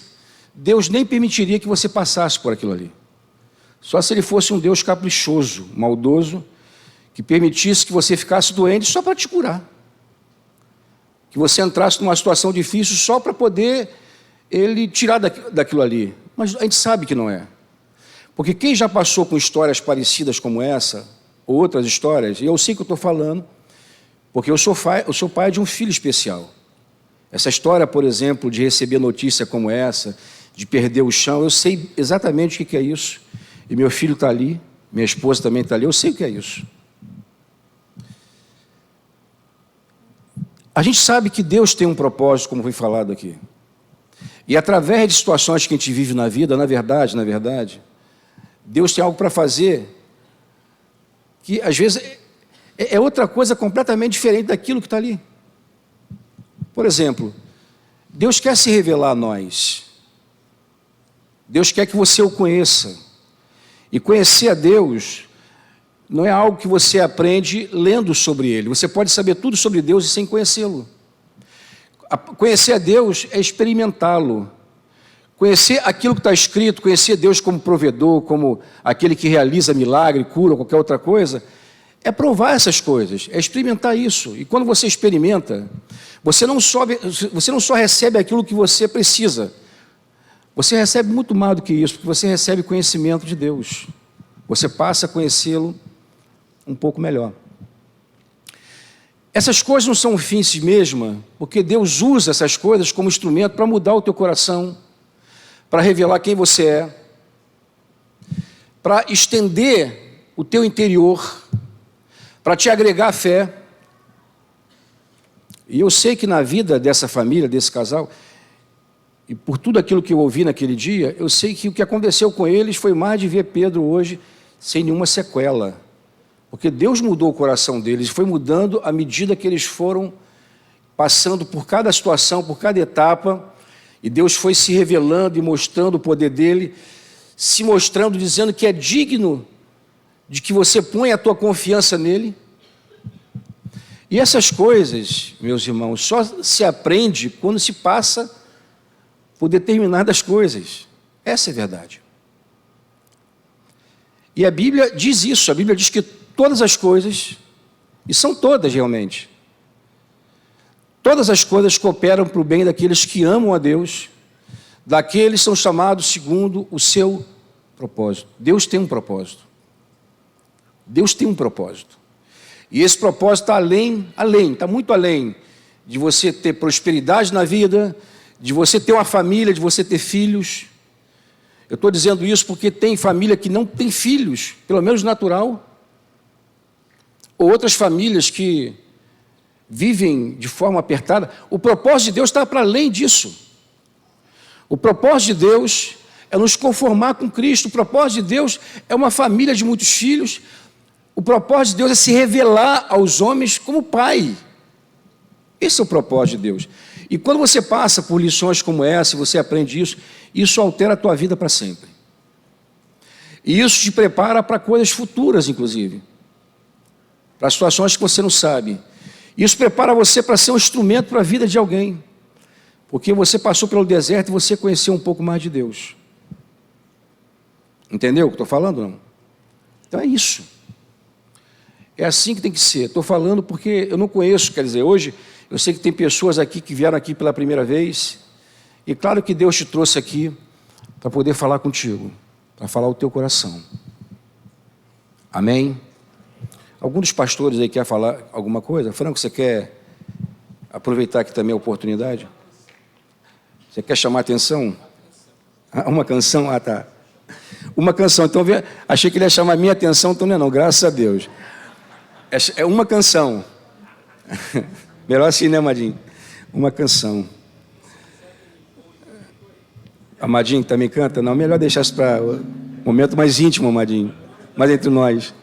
Deus nem permitiria que você passasse por aquilo ali. Só se ele fosse um Deus caprichoso, maldoso, que permitisse que você ficasse doente só para te curar. Que você entrasse numa situação difícil só para poder ele tirar daquilo ali. Mas a gente sabe que não é. Porque quem já passou com histórias parecidas como essa, ou outras histórias, e eu sei que eu estou falando, porque eu sou pai de um filho especial. Essa história, por exemplo, de receber notícia como essa, de perder o chão, eu sei exatamente o que é isso. E meu filho está ali, minha esposa também está ali, eu sei o que é isso. A gente sabe que Deus tem um propósito, como foi falado aqui. E através de situações que a gente vive na vida, na verdade, Deus tem algo para fazer que às vezes é outra coisa completamente diferente daquilo que está ali. Por exemplo, Deus quer se revelar a nós. Deus quer que você o conheça. E conhecer a Deus não é algo que você aprende lendo sobre Ele. Você pode saber tudo sobre Deus e sem conhecê-lo. Conhecer a Deus é experimentá-lo. Conhecer aquilo que está escrito, conhecer Deus como provedor, como aquele que realiza milagre, cura, qualquer outra coisa, é provar essas coisas, é experimentar isso. E quando você experimenta, você não só recebe aquilo que você precisa, você recebe muito mais do que isso, porque você recebe conhecimento de Deus. Você passa a conhecê-lo um pouco melhor. Essas coisas não são um fim em si mesma, porque Deus usa essas coisas como instrumento para mudar o teu coração, para revelar quem você é, para estender o teu interior, para te agregar fé. E eu sei que na vida dessa família, desse casal, e por tudo aquilo que eu ouvi naquele dia, eu sei que o que aconteceu com eles foi mais de ver Pedro hoje sem nenhuma sequela. Porque Deus mudou o coração deles, foi mudando à medida que eles foram passando por cada situação, por cada etapa, e Deus foi se revelando e mostrando o poder dele, se mostrando, dizendo que é digno de que você ponha a tua confiança nele. E essas coisas, meus irmãos, só se aprende quando se passa por determinadas coisas. Essa é a verdade. E a Bíblia diz isso, a Bíblia diz que todas as coisas, e são todas realmente, todas as coisas cooperam para o bem daqueles que amam a Deus, daqueles que são chamados segundo o seu propósito. Deus tem um propósito. Deus tem um propósito. E esse propósito está está muito além de você ter prosperidade na vida, de você ter uma família, de você ter filhos. Eu estou dizendo isso porque tem família que não tem filhos, pelo menos natural, ou outras famílias que vivem de forma apertada. O propósito de Deus está para além disso. O propósito de Deus é nos conformar com Cristo. O propósito de Deus é uma família de muitos filhos. O propósito de Deus é se revelar aos homens como Pai. Esse é o propósito de Deus. E quando você passa por lições como essa, você aprende isso, isso altera a tua vida para sempre. E isso te prepara para coisas futuras, inclusive. Para situações que você não sabe. Isso prepara você para ser um instrumento para a vida de alguém. Porque você passou pelo deserto e você conheceu um pouco mais de Deus. Entendeu o que estou falando, não? Então é isso. É assim que tem que ser. Estou falando porque eu não conheço, quer dizer, hoje eu sei que tem pessoas aqui que vieram aqui pela primeira vez. E claro que Deus te trouxe aqui para poder falar contigo, para falar o teu coração. Amém? Algum dos pastores aí quer falar alguma coisa? Franco, você quer aproveitar aqui também a oportunidade? Você quer chamar a atenção? Uma canção? Ah, tá. Uma canção. Então, achei que ele ia chamar a minha atenção, então não é não, graças a Deus. É uma canção. Melhor assim, né, Amadinho? Uma canção. Amadinho também canta? Não, melhor deixar isso para um momento mais íntimo, Amadinho. Mais entre nós.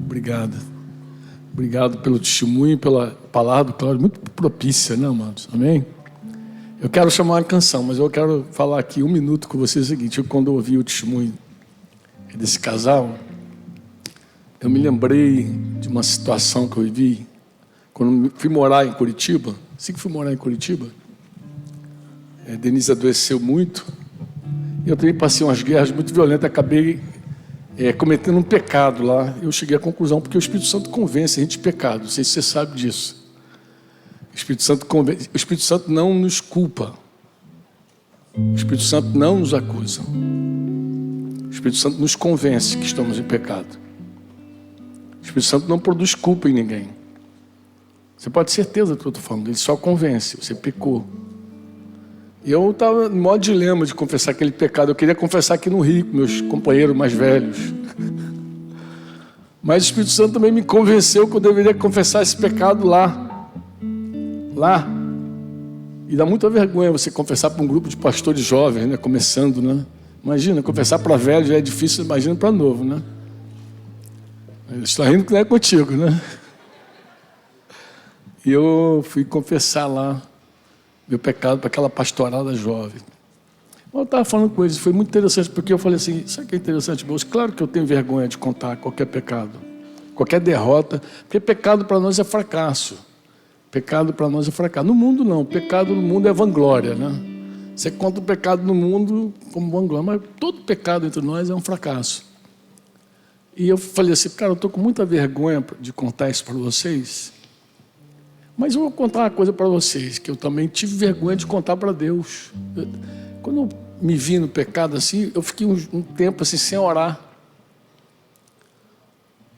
Obrigado. Obrigado pelo testemunho e pela palavra do Cláudio, muito propícia, né, amados? Amém? Eu quero chamar uma canção, mas eu quero falar aqui 1 minuto com vocês o seguinte. Quando eu ouvi o testemunho desse casal, eu me lembrei de uma situação que eu vivi quando fui morar em Curitiba. Assim que fui morar em Curitiba, Denise adoeceu muito. E eu também passei umas guerras muito violentas, acabei cometendo um pecado lá. Eu cheguei à conclusão, porque o Espírito Santo convence a gente de pecado. Não sei se você sabe disso. O Espírito Santo convence, o Espírito Santo não nos culpa. O Espírito Santo não nos acusa. O Espírito Santo nos convence que estamos em pecado. O Espírito Santo não produz culpa em ninguém. Você pode ter certeza do que eu estou falando. Ele só convence, você pecou. E eu estava em maior dilema de confessar aquele pecado. Eu queria confessar aqui no Rio, com meus companheiros mais velhos. Mas o Espírito Santo também me convenceu que eu deveria confessar esse pecado lá. Lá. E dá muita vergonha você confessar para um grupo de pastores jovens, né? Começando, né? Imagina, confessar para velho já é difícil, imagina para novo, né? Eles estão rindo que não é contigo, né? E eu fui confessar lá meu pecado para aquela pastorada jovem. Eu estava falando com eles, foi muito interessante, porque eu falei assim, sabe o que é interessante, moço? Claro que eu tenho vergonha de contar qualquer pecado, qualquer derrota, porque pecado para nós é fracasso. Pecado para nós é fracasso. No mundo não, pecado no mundo é vanglória, né? Você conta o pecado no mundo como vanglória, mas todo pecado entre nós é um fracasso. E eu falei assim, cara, eu estou com muita vergonha de contar isso para vocês, mas eu vou contar uma coisa para vocês, que eu também tive vergonha de contar para Deus. Quando eu me vi no pecado assim, eu fiquei um tempo assim sem orar.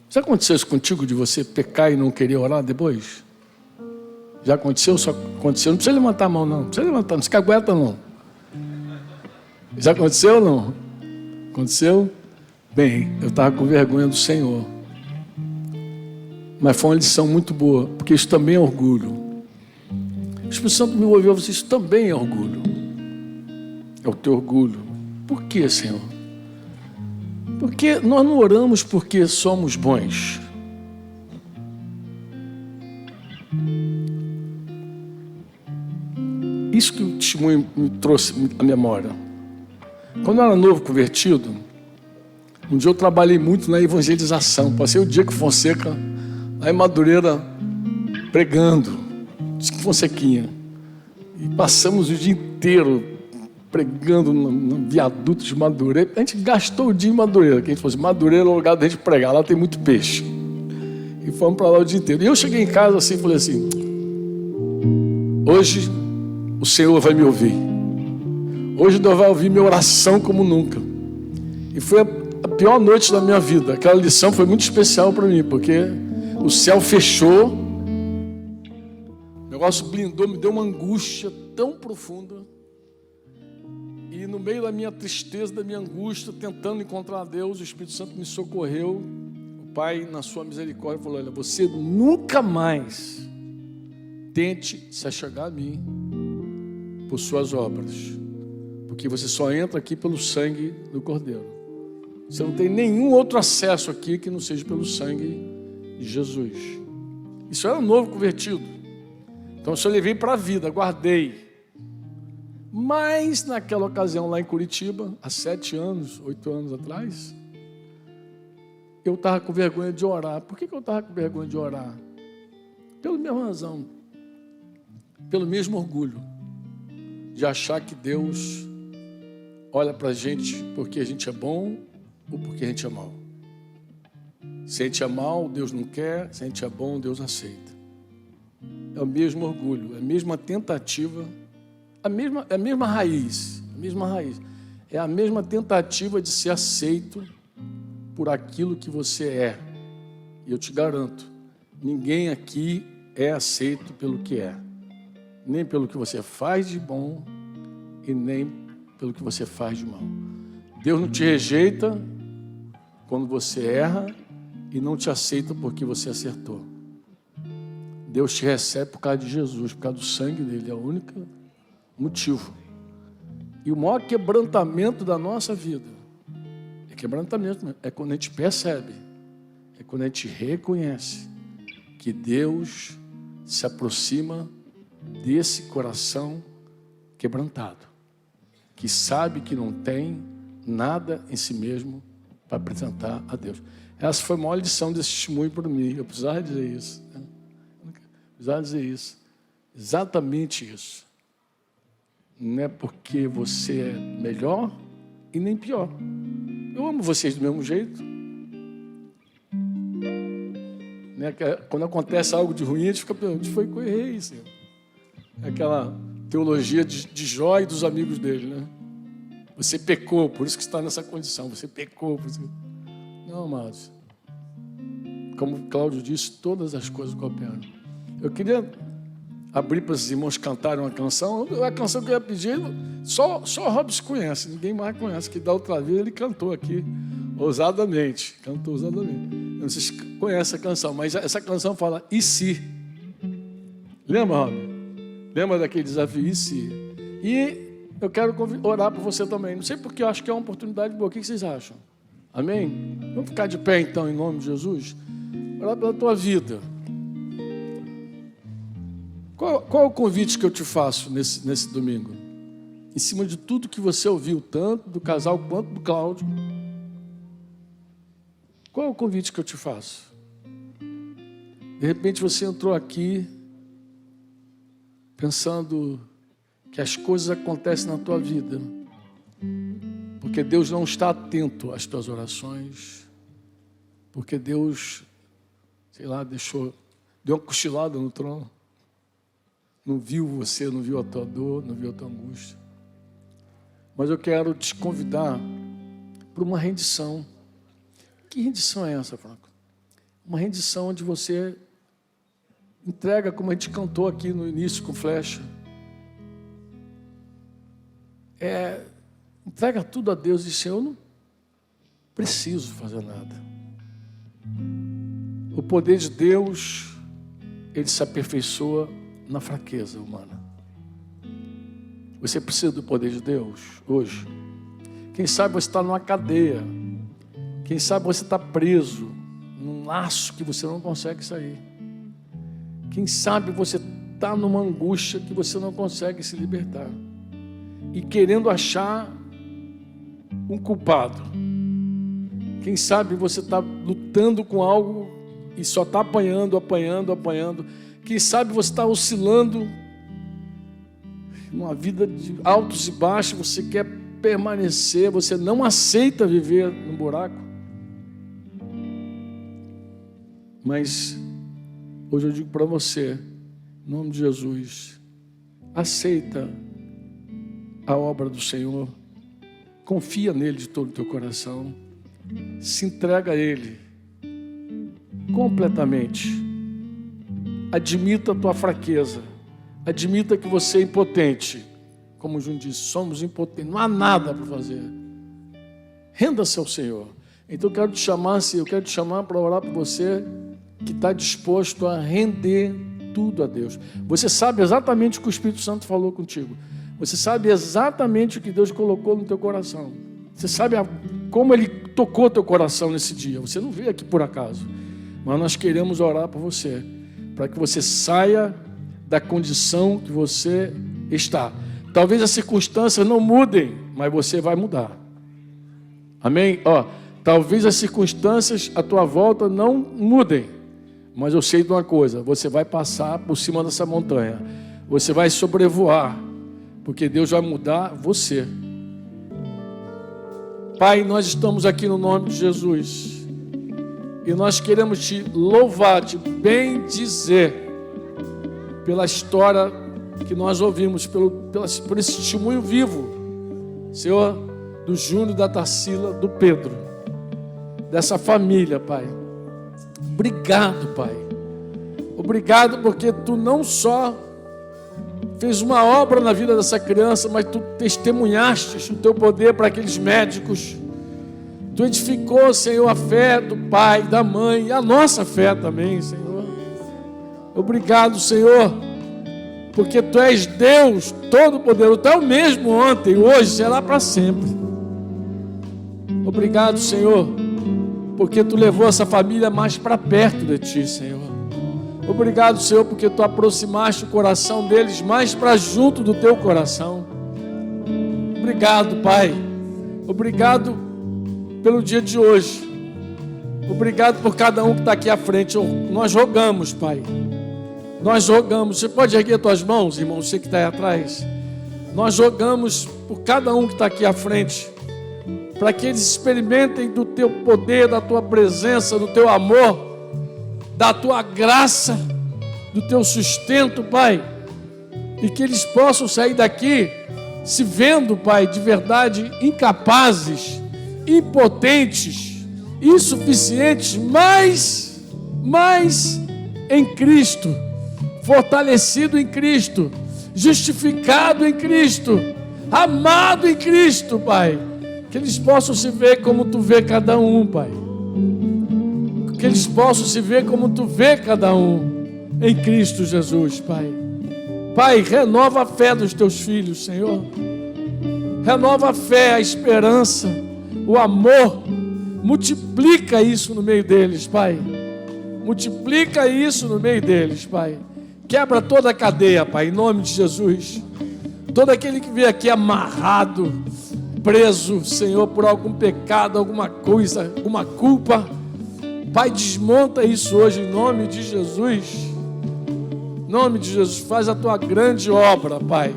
Já aconteceu isso contigo, de você pecar e não querer orar depois? Já aconteceu? Só aconteceu? Não precisa levantar a mão, não. Não precisa levantar, não se cagueta, não. Já aconteceu ou não? Aconteceu? Bem, eu estava com vergonha do Senhor. Mas foi uma lição muito boa, porque isso também é orgulho. O Espírito Santo me envolveu, isso também é orgulho. É o teu orgulho. Por quê, Senhor? Porque nós não oramos porque somos bons. Isso que o testemunho me trouxe à memória. Quando eu era novo convertido, um dia eu trabalhei muito na evangelização. Passei o dia com Fonseca, lá em Madureira, pregando. Diz que Fonsequinha. E passamos o dia inteiro pregando no viaduto de Madureira. A gente gastou o dia em Madureira, que a gente falou assim, Madureira é o lugar da gente pregar, lá tem muito peixe. E fomos para lá o dia inteiro. E eu cheguei em casa assim e falei assim, hoje o Senhor vai me ouvir. Hoje Deus vai ouvir minha oração como nunca. E foi a pior noite da minha vida. Aquela lição foi muito especial para mim, porque o céu fechou, o negócio blindou, me deu uma angústia tão profunda. E no meio da minha tristeza, da minha angústia, tentando encontrar Deus, o Espírito Santo me socorreu. O Pai, na sua misericórdia, falou, olha, você nunca mais tente se achegar a mim por suas obras, porque você só entra aqui pelo sangue do Cordeiro. Você não tem nenhum outro acesso aqui que não seja pelo sangue de Jesus. Isso era um novo convertido. Então eu levei para a vida, guardei. Mas naquela ocasião lá em Curitiba, há 7 anos, 8 anos atrás, eu estava com vergonha de orar. Por que eu estava com vergonha de orar? Pela mesma razão, pelo mesmo orgulho de achar que Deus olha para a gente porque a gente é bom ou porque a gente é mal. Se a gente é mal, Deus não quer. Se a gente é bom, Deus aceita. É o mesmo orgulho, é a mesma tentativa, a mesma raiz. É a mesma tentativa de ser aceito por aquilo que você é. E eu te garanto, ninguém aqui é aceito pelo que é. Nem pelo que você faz de bom e nem pelo que você faz de mal. Deus não te rejeita quando você erra e não te aceita porque você acertou. Deus te recebe por causa de Jesus, por causa do sangue dele, é o único motivo. E o maior quebrantamento da nossa vida é quebrantamento, é quando a gente percebe, é quando a gente reconhece que Deus se aproxima desse coração quebrantado, que sabe que não tem nada em si mesmo para apresentar a Deus. Essa foi a maior lição desse testemunho para mim. Eu precisava dizer isso. Precisava dizer isso. Exatamente isso. Não é porque você é melhor e nem pior. Eu amo vocês do mesmo jeito. Quando acontece algo de ruim, a gente fica pensando, onde foi que eu errei, Senhor? É aquela teologia de Jó e dos amigos dele, né? Você pecou, por isso que está nessa condição. Você pecou. Não, amados. Como o Cláudio disse, todas as coisas cooperam. Eu queria abrir para os irmãos cantarem uma canção. A canção que eu ia pedir, só o Robson conhece, ninguém mais conhece, que da outra vez ele cantou aqui, ousadamente. Cantou ousadamente. Eu não sei se conhece a canção, mas essa canção fala, e se? Lembra, Robson? Lembra daquele desafio, e se? E eu quero orar por você também. Não sei porque eu acho que é uma oportunidade boa. O que vocês acham? Amém? Vamos ficar de pé então, em nome de Jesus? Orar pela tua vida. Qual é o convite que eu te faço nesse domingo? Em cima de tudo que você ouviu, tanto do casal quanto do Cláudio. Qual é o convite que eu te faço? De repente você entrou aqui pensando que as coisas acontecem na tua vida porque Deus não está atento às tuas orações, porque Deus, sei lá, deu uma cochilada no trono, não viu você, não viu a tua dor, não viu a tua angústia. Mas eu quero te convidar para uma rendição. Que rendição é essa, Franco? Uma rendição onde você entrega, como a gente cantou aqui no início com flecha. Entrega tudo a Deus e diz, Senhor, eu não preciso fazer nada. O poder de Deus, ele se aperfeiçoa na fraqueza humana. Você precisa do poder de Deus hoje? Quem sabe você está numa cadeia. Quem sabe você está preso num laço que você não consegue sair. Quem sabe você está numa angústia que você não consegue se libertar. E querendo achar um culpado. Quem sabe você está lutando com algo e só está apanhando. Quem sabe você está oscilando numa vida de altos e baixos, você quer permanecer, você não aceita viver num buraco. Mas hoje eu digo para você, em nome de Jesus, aceita a obra do Senhor, confia nele de todo o teu coração, se entrega a Ele completamente, admita a tua fraqueza, admita que você é impotente, como o Júnior disse, somos impotentes, não há nada para fazer, renda-se ao Senhor. Então eu quero te chamar para orar por você que está disposto a render tudo a Deus. Você sabe exatamente o que o Espírito Santo falou contigo. Você sabe exatamente o que Deus colocou no teu coração. Você sabe como Ele tocou teu coração nesse dia. Você não veio aqui por acaso. Mas nós queremos orar por você, para que você saia da condição que você está. Talvez as circunstâncias não mudem, mas você vai mudar. Amém? Talvez as circunstâncias à tua volta não mudem, mas eu sei de uma coisa, você vai passar por cima dessa montanha. Você vai sobrevoar, porque Deus vai mudar você. Pai, nós estamos aqui no nome de Jesus. E nós queremos te louvar, te bendizer pela história que nós ouvimos, por esse testemunho vivo, Senhor, do Júnior, da Tarsila, do Pedro, dessa família, Pai. Obrigado, Pai. Obrigado porque Tu não só fez uma obra na vida dessa criança, mas Tu testemunhaste o Teu poder para aqueles médicos. Tu edificou, Senhor, a fé do pai, da mãe, e a nossa fé também, Senhor. Obrigado, Senhor, porque Tu és Deus Todo-Poderoso. Tu é o mesmo ontem, hoje, será para sempre. Obrigado, Senhor, porque Tu levou essa família mais para perto de Ti, Senhor. Obrigado, Senhor, porque Tu aproximaste o coração deles mais para junto do Teu coração. Obrigado, Pai. Obrigado pelo dia de hoje. Obrigado por cada um que está aqui à frente. Nós rogamos, Pai. Nós rogamos. Você pode erguer tuas mãos, irmão, você que está aí atrás. Nós rogamos por cada um que está aqui à frente, para que eles experimentem do Teu poder, da Tua presença, do Teu amor, da Tua graça, do Teu sustento, Pai. E que eles possam sair daqui se vendo, Pai, de verdade incapazes, impotentes, insuficientes, mas em Cristo, fortalecido em Cristo, justificado em Cristo, amado em Cristo, Pai. Que eles possam se ver como Tu vê cada um, Pai. Que eles possam se ver como Tu vê cada um em Cristo Jesus, Pai. Pai, renova a fé dos Teus filhos, Senhor. Renova a fé, a esperança, o amor. Multiplica isso no meio deles, Pai. Multiplica isso no meio deles, Pai. Quebra toda a cadeia, Pai, em nome de Jesus. Todo aquele que veio aqui amarrado, preso, Senhor, por algum pecado, alguma coisa, alguma culpa, Pai, desmonta isso hoje em nome de Jesus. Em nome de Jesus, faz a Tua grande obra, Pai.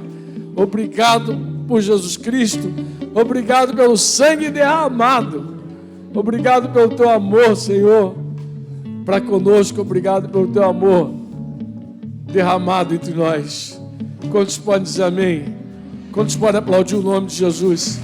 Obrigado por Jesus Cristo. Obrigado pelo sangue derramado. Obrigado pelo Teu amor, Senhor, para conosco. Obrigado pelo Teu amor derramado entre nós. Quantos podem dizer amém? Quantos podem aplaudir o nome de Jesus?